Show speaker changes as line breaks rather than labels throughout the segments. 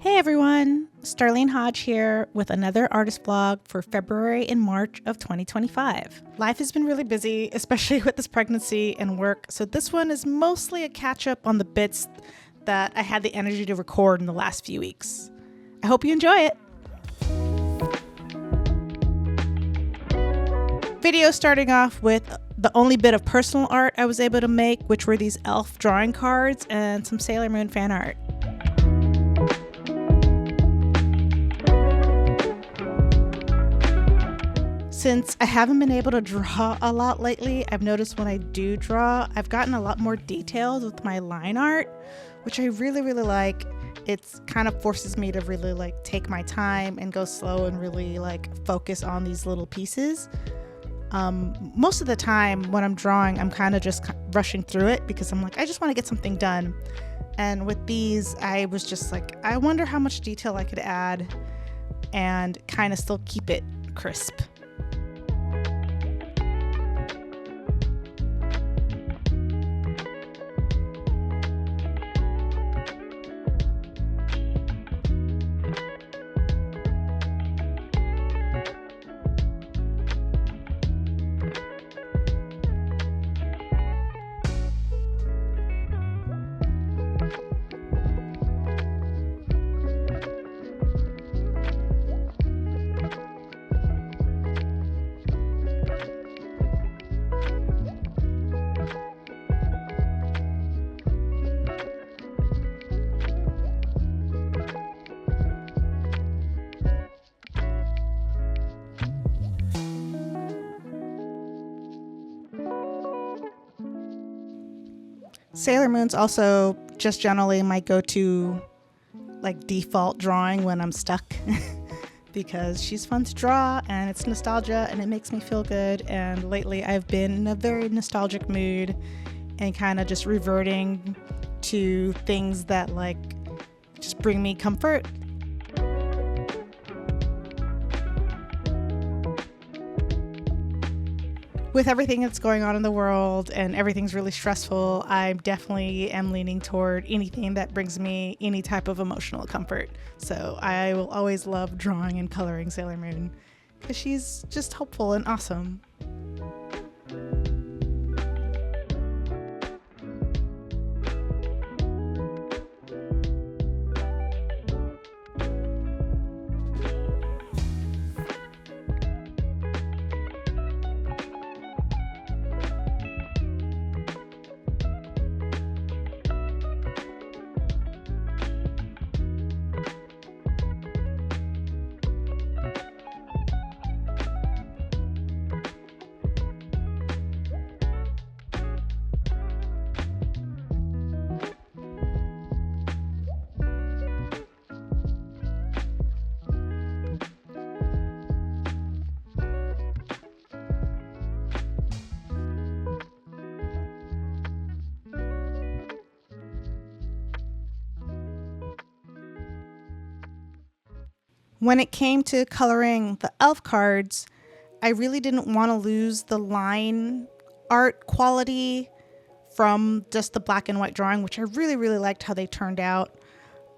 Hey everyone, Starlene Hodge here with another artist vlog for February and March of 2025. Life has been really busy, especially with this pregnancy and work, so this one is mostly a catch up on the bits that I had the energy to record in the last few weeks. I hope you enjoy it. Video starting off with the only bit of personal art I was able to make, which were these elf drawing cards and some Sailor Moon fan art. Since I haven't been able to draw a lot lately, I've noticed when I do draw, I've gotten a lot more details with my line art, which I really like. It kind of forces me to really take my time and go slow and really focus on these little pieces. Most of the time when I'm drawing, I'm kind of just rushing through it because I'm I just want to get something done. And with these, I was just I wonder how much detail I could add and kind of still keep it crisp. Sailor Moon's also just generally my go-to default drawing when I'm stuck because she's fun to draw and it's nostalgia and it makes me feel good. And lately I've been in a very nostalgic mood and kind of just reverting to things that just bring me comfort. With everything that's going on in the world and everything's really stressful, I definitely am leaning toward anything that brings me any type of emotional comfort. So I will always love drawing and coloring Sailor Moon because she's just hopeful and awesome. When it came to coloring the elf cards, I really didn't want to lose the line art quality from just the black and white drawing, which I really liked how they turned out.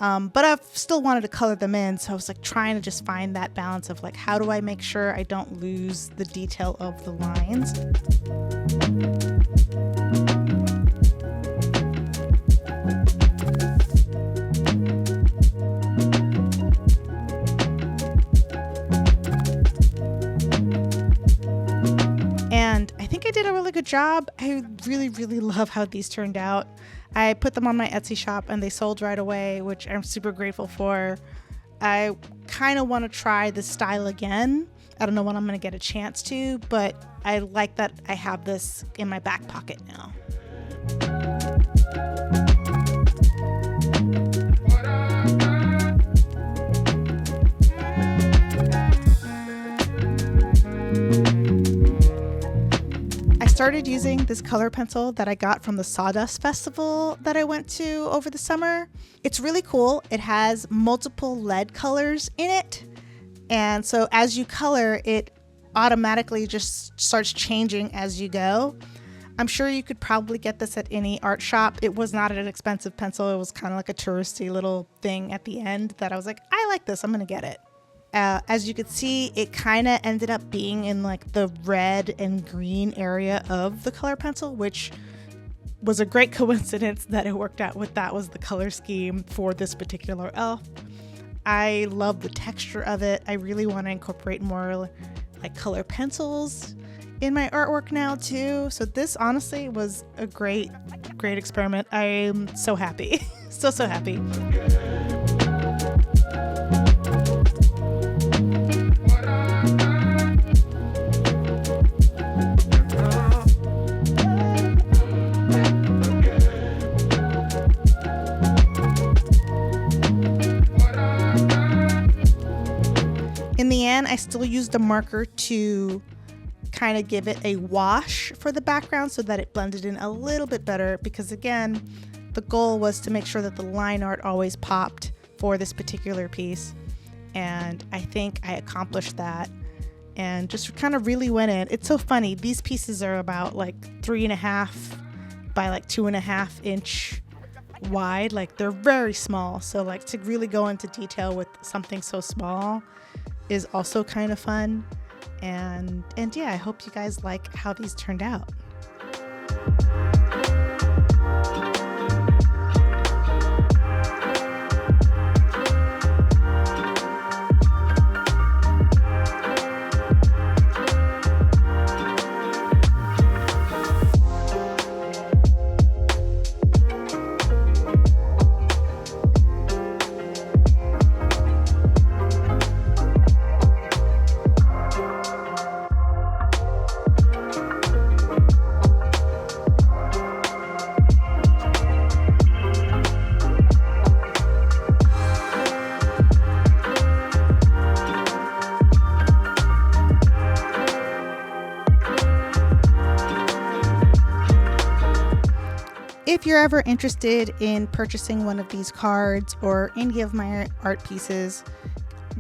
But I've still wanted to color them in, so I was trying to just find that balance of how do I make sure I don't lose the detail of the lines. I did a really good job. I really love how these turned out. I put them on my Etsy shop and they sold right away, which I'm super grateful for. I kind of want to try this style again. I don't know when I'm going to get a chance to, but I like that I have this in my back pocket now. I started using this color pencil that I got from the Sawdust Festival that I went to over the summer. It's really cool. It has multiple lead colors in it. And so as you color, it automatically just starts changing as you go. I'm sure you could probably get this at any art shop. It was not an expensive pencil. It was kind of like a touristy little thing at the end that I was like, I like this, I'm gonna get it. As you could see, it kind of ended up being in like the red and green area of the color pencil, which was a great coincidence that it worked out with that was the color scheme for this particular elf. I love the texture of it. I really want to incorporate more like color pencils in my artwork now too. So this honestly was a great experiment. I'm so happy. so happy. In the end, I still used a marker to kind of give it a wash for the background so that it blended in a little bit better, because again, the goal was to make sure that the line art always popped for this particular piece. And I think I accomplished that and just kind of really went in. It's so funny. These pieces are about like 3.5 by like 2.5 inch wide. Like they're very small. So like to really go into detail with something so small is also kind of fun. And yeah, I hope you guys like how these turned out. If you're ever interested in purchasing one of these cards or any of my art pieces,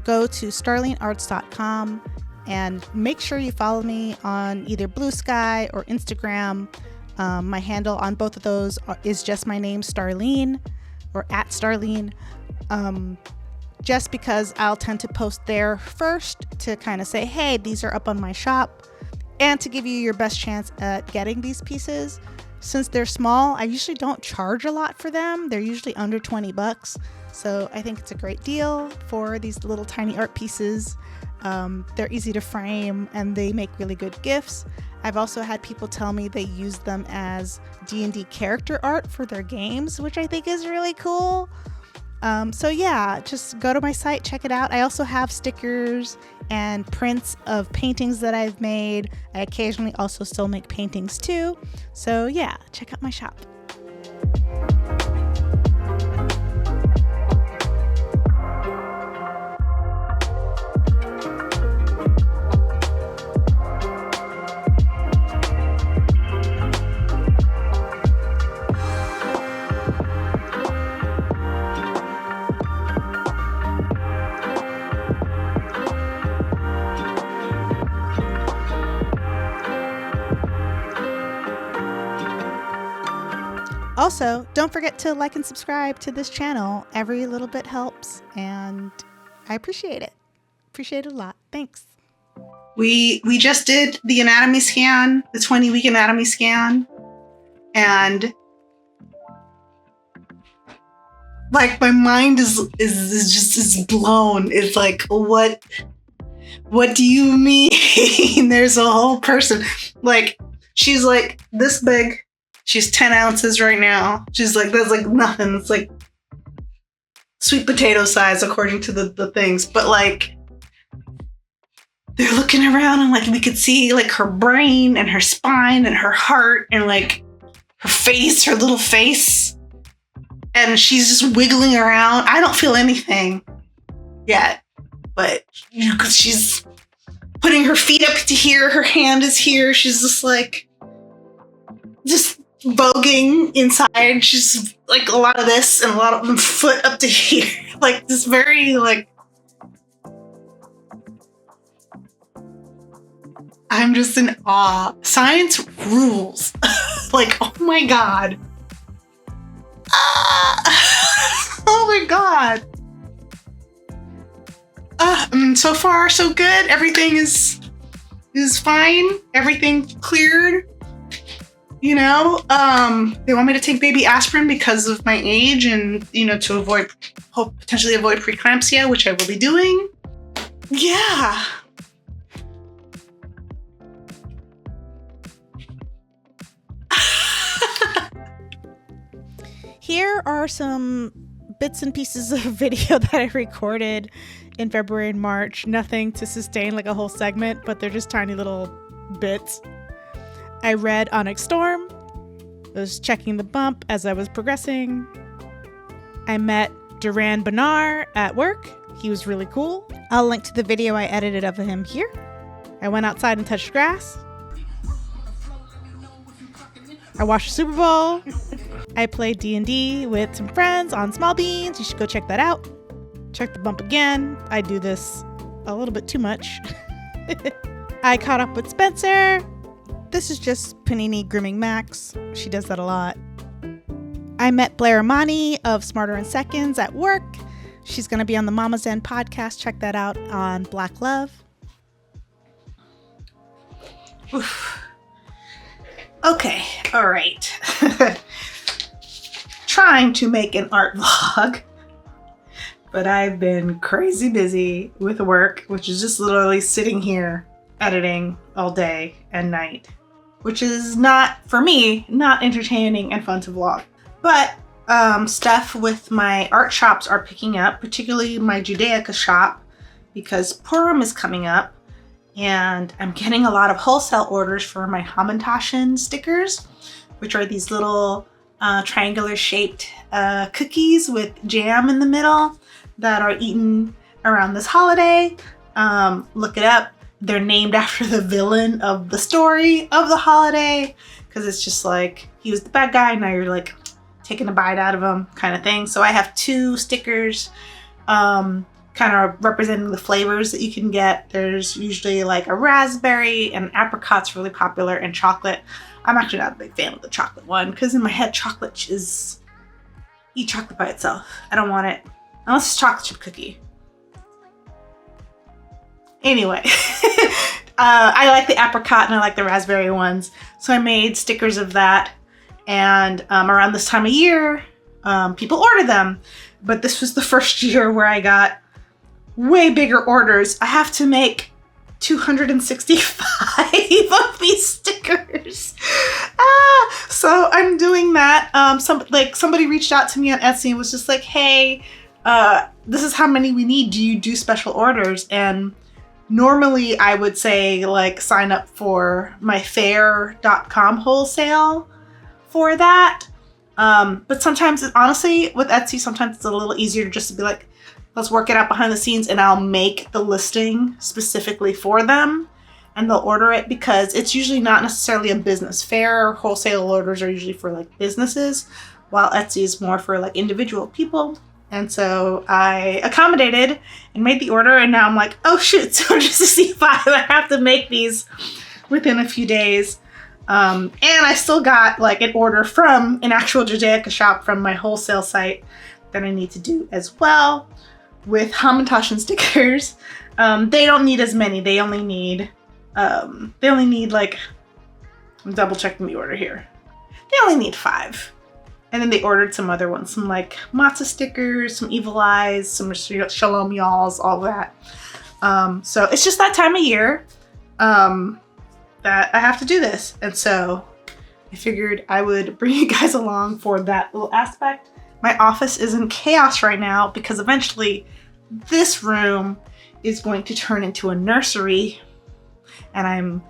go to starlenearts.com and make sure you follow me on either Blue Sky or Instagram. My handle on both of those is just my name, Starlene, or at Starlene. Just because I'll tend to post there first to kind of say, hey, these are up on my shop, and to give you your best chance at getting these pieces. Since they're small, I usually don't charge a lot for them. They're usually under 20 bucks. So I think it's a great deal for these little tiny art pieces. They're easy to frame and they make really good gifts. I've also had people tell me they use them as D&D character art for their games, which I think is really cool. So yeah, just go to my site, check it out. I also have stickers and prints of paintings that I've made. I occasionally also still make paintings too. So yeah, check out my shop. Also, don't forget to like and subscribe to this channel. Every little bit helps, and I appreciate it. Appreciate it a lot. Thanks.
We just did the anatomy scan, the 20-week anatomy scan, and like my mind is just blown. It's like, what do you mean? There's a whole person. Like, she's like this big. She's 10 ounces right now. She's like, that's like nothing. It's like sweet potato size according to the things. But like, they're looking around and like we could see like her brain and her spine and her heart and like her face, her little face. And she's just wiggling around. I don't feel anything yet, but you know, 'cause she's putting her feet up to here. Her hand is here. She's just like, just voguing inside. She's like a lot of this and a lot of them foot up to here. Like this very like I'm just in awe. Science rules. Like, oh my God. Oh my God. So far, so good. Everything is fine. Everything cleared. You know, they want me to take baby aspirin because of my age and, you know, to potentially avoid preeclampsia, which I will be doing. Yeah.
Here are some bits and pieces of video that I recorded in February and March. Nothing to sustain like a whole segment, but they're just tiny little bits. I read Onyx Storm. I was checking the bump as I was progressing. I met Duran Bernard at work. He was really cool. I'll link to the video I edited of him here. I went outside and touched grass. I watched the Super Bowl. I played D&D with some friends on Small Beans. You should go check that out. Check the bump again. I do this a little bit too much. I caught up with Spencer. This is just Panini grooming Max. She does that a lot. I met Blair Amani of Smarter in Seconds at work. She's going to be on the Mama's Zen podcast. Check that out on Black Love.
Oof. Okay, all right. Trying to make an art vlog, but I've been crazy busy with work, which is just literally sitting here editing all day and night, which is not, for me, not entertaining and fun to vlog. But stuff with my art shops are picking up, particularly my Judaica shop, because Purim is coming up. And I'm getting a lot of wholesale orders for my Hamantaschen stickers, which are these little triangular shaped cookies with jam in the middle that are eaten around this holiday. Look it up. They're named after the villain of the story of the holiday, because it's just like, he was the bad guy, now you're like taking a bite out of him kind of thing. So I have 2 stickers kind of representing the flavors that you can get. There's usually like a raspberry, and apricot's really popular, and chocolate. I'm actually not a big fan of the chocolate one, because in my head, chocolate is, eat chocolate by itself. I don't want it, unless it's chocolate chip cookie. Anyway, I like the apricot and I like the raspberry ones. So I made stickers of that. And around this time of year, people order them. But this was the first year where I got way bigger orders. I have to make 265 of these stickers. So I'm doing that. Somebody reached out to me on Etsy and was just like, hey, this is how many we need. Do you do special orders? And normally I would say like sign up for my fair.com wholesale for that. But sometimes, honestly, with Etsy, sometimes it's a little easier just to be like, let's work it out behind the scenes, and I'll make the listing specifically for them and they'll order it, because it's usually not necessarily a business. Fair wholesale orders are usually for like businesses, while Etsy is more for like individual people. And so I accommodated and made the order, and now I'm like, oh shoot, 265, I have to make these within a few days. And I still got like an order from an actual Judaica shop from my wholesale site that I need to do as well with Hamantaschen stickers. They don't need as many. They only need like, I'm double checking the order here. They only need 5. And then they ordered some other ones, some like matzah stickers, some evil eyes, some shalom y'alls, all that. So it's just that time of year that I have to do this. And so I figured I would bring you guys along for that little aspect. My office is in chaos right now because eventually this room is going to turn into a nursery, and I'm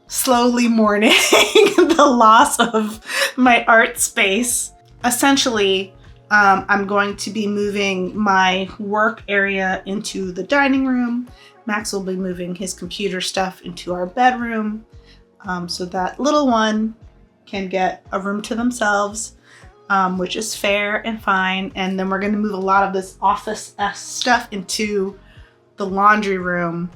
slowly mourning the loss of my art space. Essentially, I'm going to be moving my work area into the dining room. Max will be moving his computer stuff into our bedroom, so that little one can get a room to themselves, which is fair and fine. And then we're going to move a lot of this office stuff into the laundry room,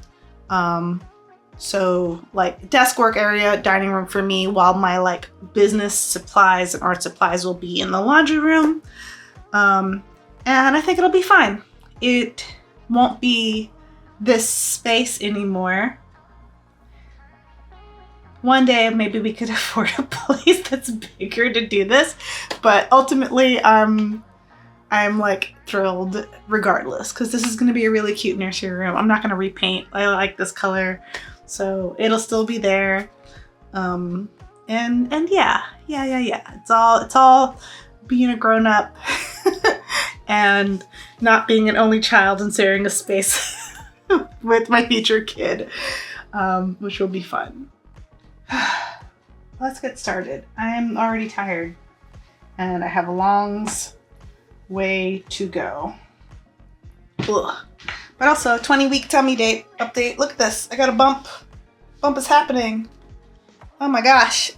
So like desk work area, dining room for me, while my like business supplies and art supplies will be in the laundry room. And I think it'll be fine. It won't be this space anymore. One day maybe we could afford a place that's bigger to do this, but ultimately I'm like thrilled regardless, because this is going to be a really cute nursery room. I'm not going to repaint. I like this color, so it'll still be there. And yeah. It's all being a grown up and not being an only child and sharing a space with my future kid, which will be fun. Let's get started. I'm already tired and I have a long way to go. Ugh. But also 20-week tummy date update. Look at this. I got a bump. Bump is happening. Oh my gosh.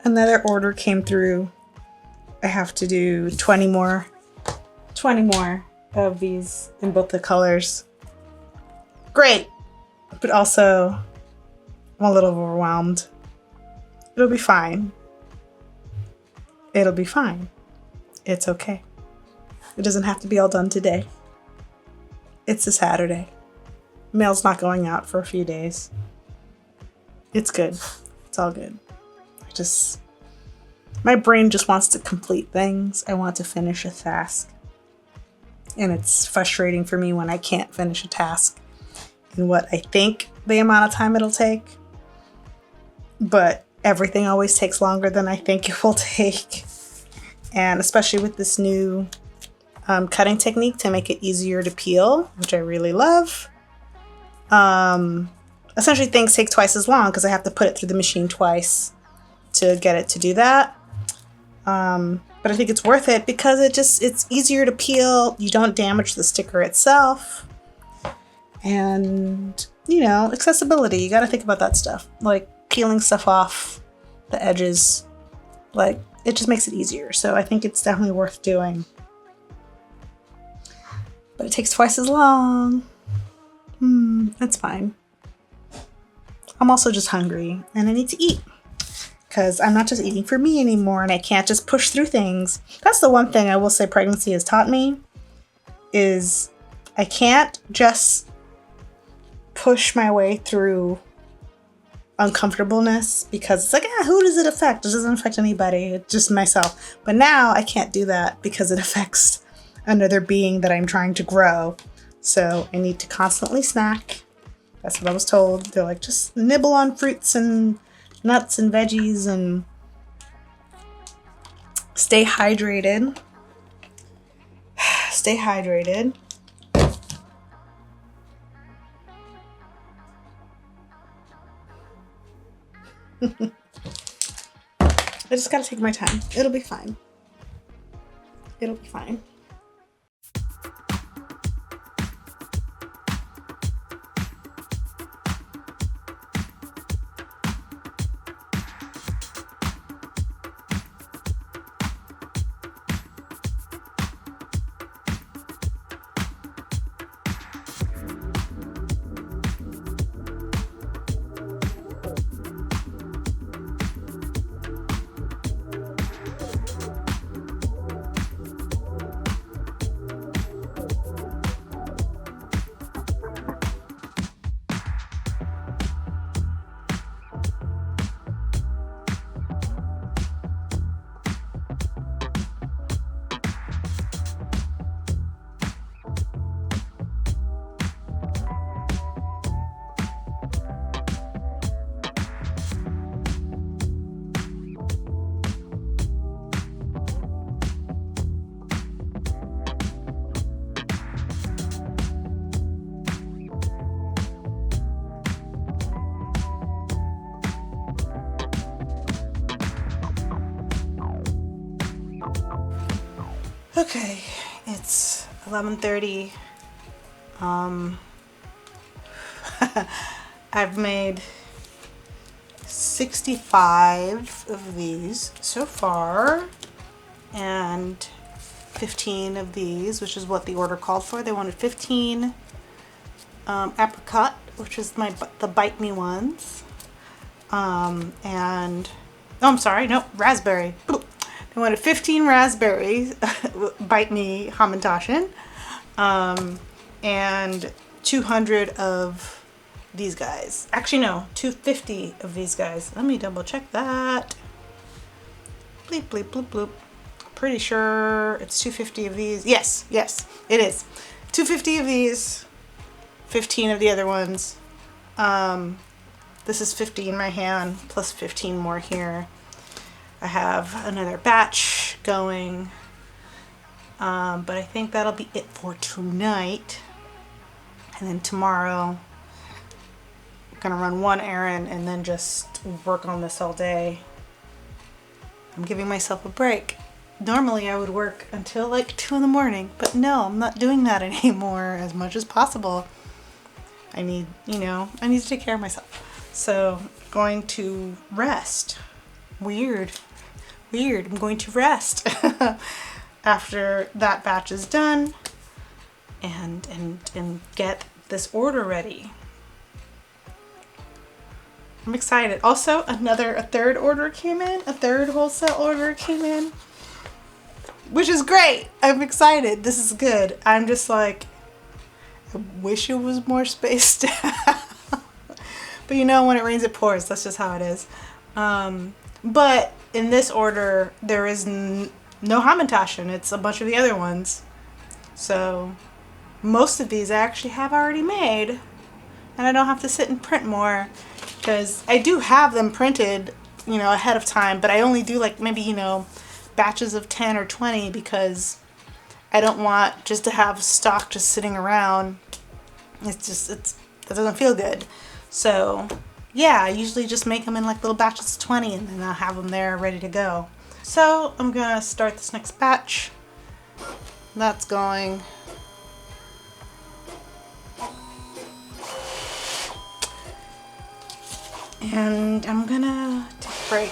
Another order came through. I have to do 20 more of these in both the colors. Great, but also I'm a little overwhelmed. It'll be fine. It'll be fine. It's okay. It doesn't have to be all done today. It's a Saturday. Mail's not going out for a few days. It's good. It's all good. My brain just wants to complete things. I want to finish a task. And it's frustrating for me when I can't finish a task in what I think the amount of time it'll take. But everything always takes longer than I think it will take. And especially with this new cutting technique to make it easier to peel, which I really love. Essentially things take twice as long because I have to put it through the machine twice to get it to do that. But I think it's worth it because it's easier to peel. You don't damage the sticker itself. And, accessibility. You got to think about that stuff. Like peeling stuff off the edges. Like, it just makes it easier. So I think it's definitely worth doing. But it takes twice as long. That's fine. I'm also just hungry and I need to eat. Because I'm not just eating for me anymore and I can't just push through things. That's the one thing I will say pregnancy has taught me is I can't just push my way through uncomfortableness because it's like, who does it affect? It doesn't affect anybody. It's just myself. But now I can't do that because it affects another being that I'm trying to grow. So I need to constantly snack. That's what I was told. They're like, just nibble on fruits and nuts and veggies and stay hydrated. Stay hydrated. I just gotta take my time. It'll be fine. It'll be fine. Okay, it's 11:30. I've made 65 of these so far and 15 of these, which is what the order called for. They wanted 15 apricot, which is the bite me ones, and I'm sorry, no, raspberry. They wanted 15 raspberries, bite me Hamantashen, and 200 of these guys. Actually, no, 250 of these guys. Let me double check that. Bleep, bleep, bloop, bloop. Pretty sure it's 250 of these. Yes, it is. 250 of these, 15 of the other ones. This is 50 in my hand, plus 15 more here. I have another batch going, but I think that'll be it for tonight. And then tomorrow, I'm gonna run one errand and then just work on this all day. I'm giving myself a break. Normally I would work until like 2 in the morning, but no, I'm not doing that anymore as much as possible. I need to take care of myself. So I'm going to rest. Weird. I'm going to rest after that batch is done and get this order ready. I'm excited. Also, a third order came in. A third wholesale order came in, which is great. I'm excited. This is good. I'm just like, I wish it was more spaced out. But when it rains, it pours. That's just how it is. But in this order, there is no Hamantashen. It's a bunch of the other ones. So most of these I actually have already made. And I don't have to sit and print more. Because I do have them printed, ahead of time. But I only do like maybe, batches of 10 or 20. Because I don't want just to have stock just sitting around. It doesn't feel good. So yeah, I usually just make them in like little batches of 20 and then I'll have them there ready to go. So I'm gonna start this next batch. That's going. And I'm gonna take a break.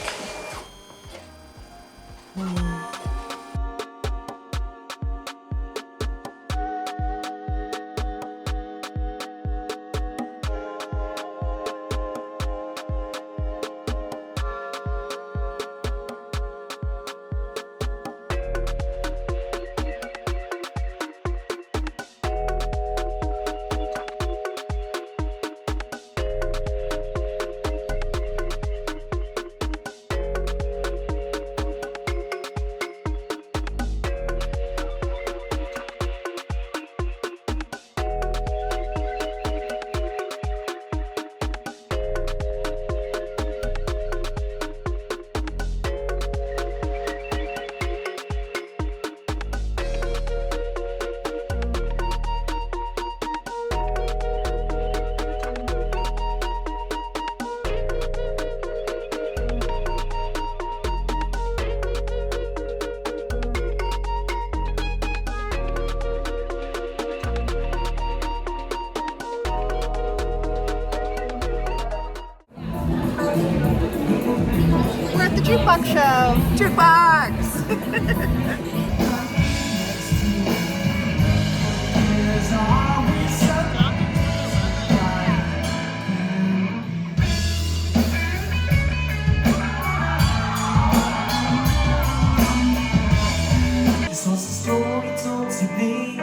Jukebox show.
Jukebox!
This was a story told to me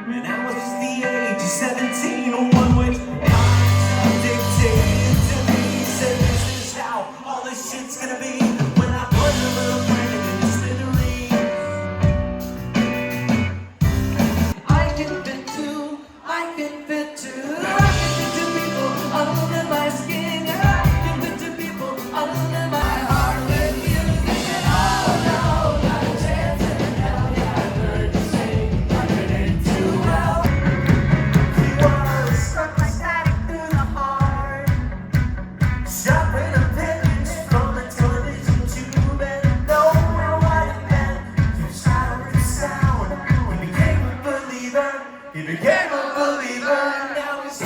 when I was just the age of 17. One which dictated to me, said this is how all this shit's gonna be when I put a little planet in the smithy. I can fit too, I can fit too, I can fit to people under my skin, I can fit to people under my heart with music and oh no, not a chance in hell, yeah, I heard you say I couldn't do well. He was struck by static through the heart, shot with a pinch from a television tube, and nowhere what it meant, he shot with sound, he became a believer, he became a believer, now he's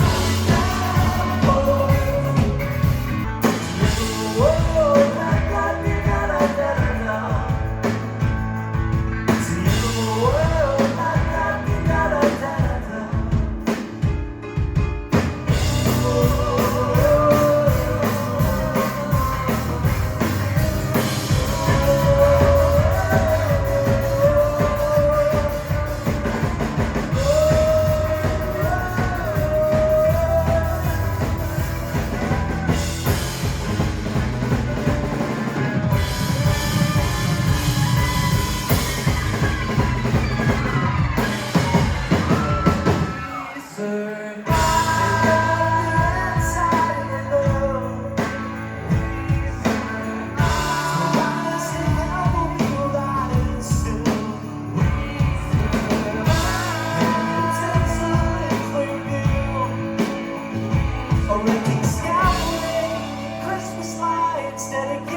Christmas lights dedicated